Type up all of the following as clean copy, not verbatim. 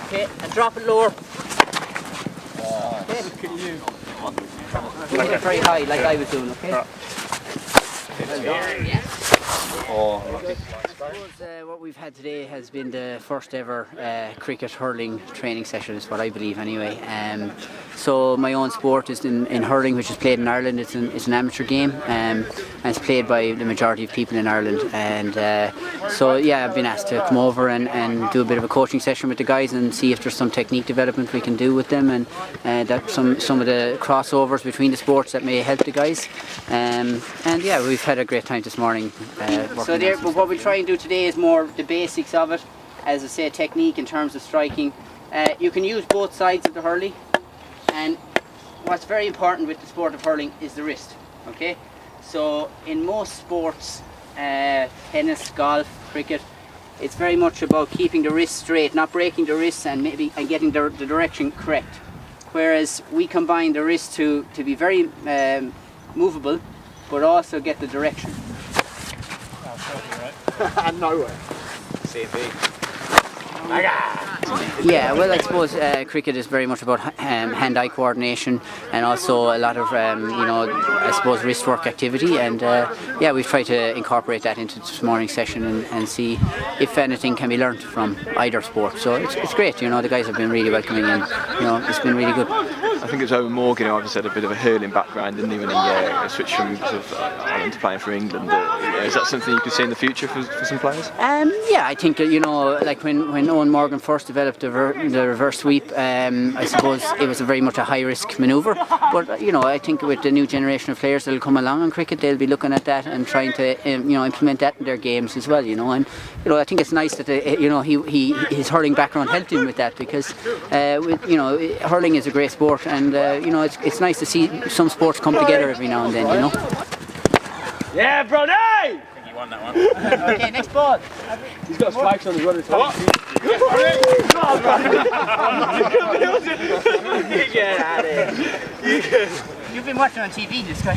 Okay, and drop it lower. Okay. Look at you. Bring it very high, like I was doing, okay? Well done. Oh, What we've had today has been the first ever cricket hurling training session, is what I believe anyway. So my own sport is in hurling, which is played in Ireland. It's an amateur game, and it's played by the majority of people in Ireland. And so yeah, I've been asked to come over and do a bit of a coaching session with the guys and see if there's some technique development we can do with them, and that some of the crossovers between the sports that may help the guys. And yeah, we've had a great time this morning. So there, but what we try and do today is more the basics of it, as I say, technique in terms of striking. You can use both sides of the hurley, and what's very important with the sport of hurling is the wrist. Okay, so in most sports, tennis, golf, cricket, it's very much about keeping the wrist straight, not breaking the wrists, and getting the direction correct. Whereas we combine the wrist to be very movable, but also get the direction. And nowhere. CB. Yeah, well, I suppose cricket is very much about hand-eye coordination, and also a lot of, I suppose, wrist work activity. And yeah, we've tried to incorporate that into this morning's session and see if anything can be learned from either sport. So it's great. The guys have been really welcoming, and it's been really good. I think it's Owen Morgan who obviously had a bit of a hurling background, didn't he, when he switched from sort of Ireland to playing for England. Is that something you could see in the future for some players? Yeah, I think like when Owen Morgan first developed the reverse sweep, I suppose it was very much a high risk manoeuvre. But I think with the new generation of players that'll come along in cricket, they'll be looking at that and trying to implement that in their games as well. And I think it's nice that his hurling background helped him with that, because hurling is a great sport. And it's nice to see some sports come together every now and then, Yeah, Brody! I think he won that one. Okay, next ball. He's got spikes on his running time. Get out of here. You've been watching on TV, this guy.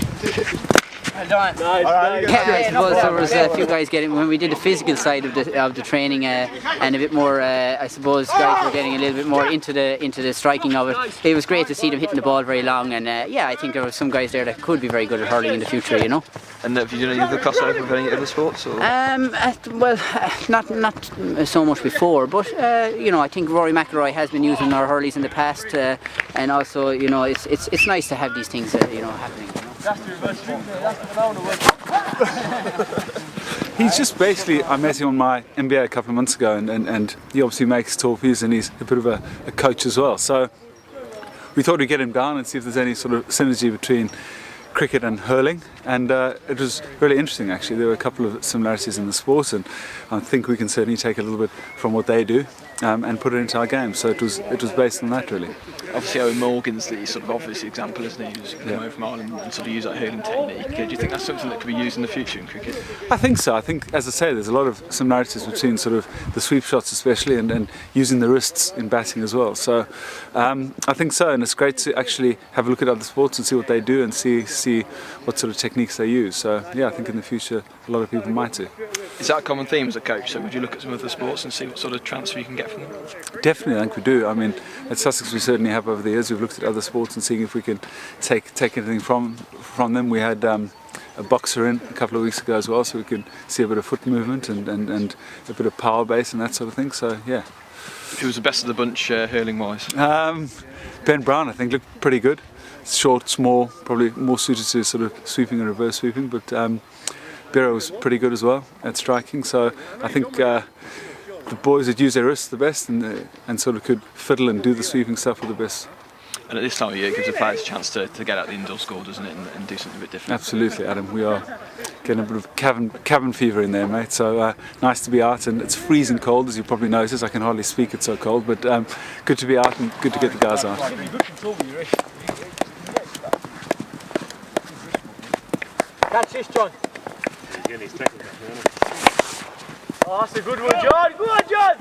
Well done. Nice. I suppose there was a few guys getting, when we did the physical side of the training, and a bit more, I suppose guys were getting a little bit more into the striking of it. It was great to see them hitting the ball very long, and yeah, I think there were some guys there that could be very good at hurling in the future. And have you done any other crossover with any other sports? Or? Well, not so much before, but I think Rory McIlroy has been using our hurleys in the past, and also it's nice to have these things happening. He's just basically, I met him on my MBA a couple of months ago, and he obviously makes Torpeys, and he's a bit of a coach as well. So we thought we'd get him down and see if there's any sort of synergy between cricket and hurling, and it was really interesting actually. There were a couple of similarities in the sport, and I think we can certainly take a little bit from what they do and put it into our game. So it was based on that really. Obviously Owen Morgan's the sort of obvious example, isn't he? Who's come over from Ireland and sort of use that hurling technique. Do you think that's something that could be used in the future in cricket? I think so. I think, as I say, there's a lot of similarities between sort of the sweep shots especially and using the wrists in batting as well. So I think so, and it's great to actually have a look at other sports and see what they do and see what sort of techniques they use. So yeah, I think in the future a lot of people might do. Is that a common theme as a coach? So would you look at some other sports and see what sort of transfer you can get from them? Definitely, I think we do. I mean, at Sussex we certainly have over the years. We've looked at other sports and seeing if we can take anything from them. We had a boxer in a couple of weeks ago as well, so we could see a bit of foot movement and a bit of power base and that sort of thing. So yeah. Who was the best of the bunch hurling wise? Ben Brown, I think, looked pretty good. Short, small, probably more suited to sort of sweeping and reverse sweeping, but Biro was pretty good as well at striking. So I think the boys that use their wrists the best and sort of could fiddle and do the sweeping stuff were the best. And at this time of year, it gives the players a chance to get out the indoor score, doesn't it, and do something a bit different? Absolutely, Adam. We are getting a bit of cabin fever in there, mate. So nice to be out, and it's freezing cold, as you probably noticed. I can hardly speak, it's so cold, but good to be out and good to get the guys out. Catch this, John. Oh, that's a good one, John. Go on, John.